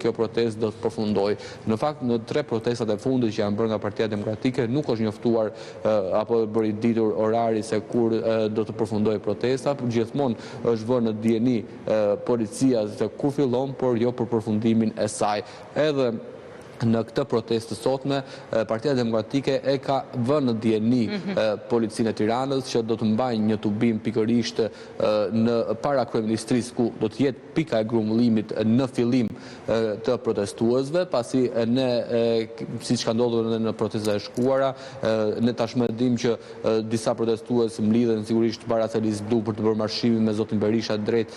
kjo protestë do të përfundoj. Në fakt, në 3 protestat e fundit që janë bërë nga Partia Demokratike, nuk është njoftuar apo bëri ditur orari se kur do të përfundoj protesta, gjithmonë është vënë në dieni policia se kur fillon, por jo për përfundimin e saj. Edhe në këtë protestë sotme, Partia Demokratike e ka vënë në dieni policinë e Tiranës që do të mbajnë një tubim pikërisht në para kryeministrisë ku do të jetë pika e grumbullimit në fillim të protestuesve, pasi ne, siç ka ndodhur në protestat e shkuara, ne tashmë dimë që disa protestues mlidhen sigurisht para Selis Blu për të bërë marshimin me zotin Berisha drejt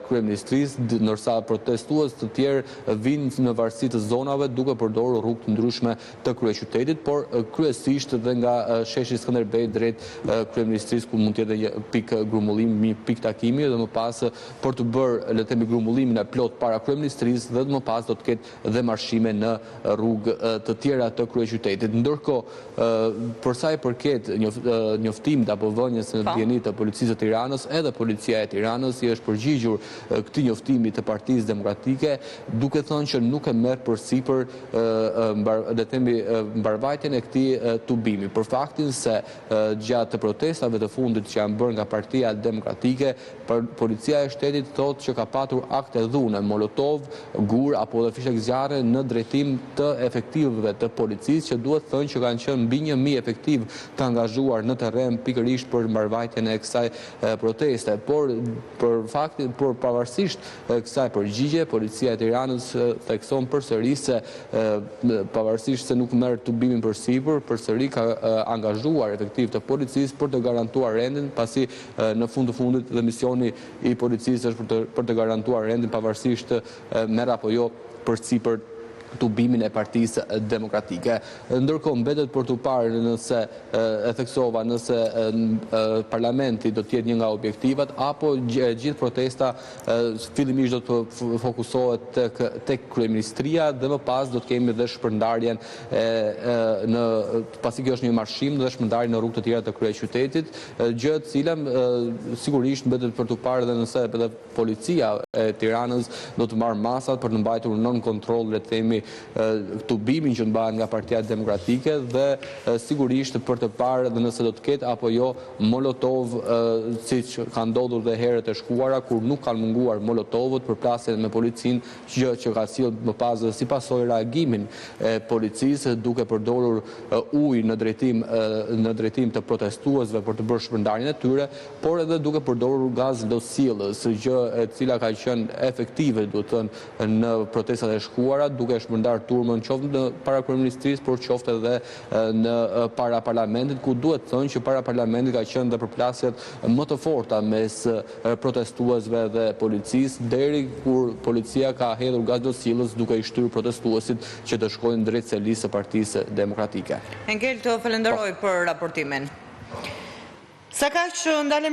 kryeministrisë, ndërsa protestues të tjerë vinë në varësi të zonave duke përdorur rrugë të ndryshme të kryeqytetit, por kryesisht dhe nga sheshi Skënderbej drejt kryeministrisë ku mund të jetë një pikë grumbullimi, një pikë takimi dhe më pas për të bërë le të themi grumbullimin e plot para kryeministrisë dhe më pas do të ketë dhe marshime në rrugë të tjera të kryeqytetit. Ndërkohë, për sa i përket njoftimit apo vënies në dieni të policisë të Tiranës, edhe policia e Tiranës i është përgjigjur këtij njoftimi të Partisë Demokratike, duke thënë që nuk e merr përsipër le të themi mbarvajtjen e këtij tubimi, për faktin se gjatë protestave të fundit që janë bërë nga Partia Demokratike, policia e shtetit thotë që ka patur akte dhune, molotov, gur apo dhe fishek zjarre në drejtim të efektivëve të policisë, që duhet thënë që kanë qenë mbi 1000 efektiv të angazhuar në terren pikërisht për mbarvajtjen e kësaj proteste, por pavarësisht kësaj përgjigje, policia e Tiranës thekson përsëri se pavarësisht se nuk merr tubimin përsipër, përsëri ka angazhuar efektiv të policisë për të garantuar rendin, pasi në fund të fundit dhe misioni i policisë është për të garantuar rendin pavarësisht merr apo jo përsipër tubimin e Partisë Demokratike. Ndërkohë mbetet për të parë nëse e theksova nëse parlamenti do të jetë një nga objektivat apo gjithë protesta fillimisht do të fokusohet tek kryeministria dhe më pas do të kemi dhe shpërndarjen pasi kjo është një marshim dhe shpërndarjen në rrugë të tjera të kryeqytetit, gjë e cila sigurisht mbetet për të parë dhe nëse edhe policia e Tiranës do të marrë masat për të mbajtur nën kontroll le të themi tubimin që mbahet nga Partia Demokratike dhe sigurisht për të parë dhe nëse do të ketë apo jo molotov, siç ka ndodhur dhe herët e shkuara kur nuk kanë munguar molotovët për plasjen me policinë, gjë që ka sjellë më pas si pasojë reagimin e policisë duke përdorur ujë në drejtim të protestuesve për të bërë shpërndarjen e tyre, por edhe duke përdorur gaz losjellës, gjë e cila ka qenë efektive, duhet thënë, në protestat e shkuara, duke shpërndar turmën qoftë në para kryeministrisë, por qoftë edhe në para parlamentit, ku duhet thënë që para parlamentit ka qenë dhe përplasjet më të forta mes protestuesve dhe policisë, deri kur policia ka hedhur gaz losjellës duke i shtyrë protestuesit që të shkojnë drejt selisë së Partisë Demokratike. Engel, të falenderoj për raportimin. Sa kaq ndalemi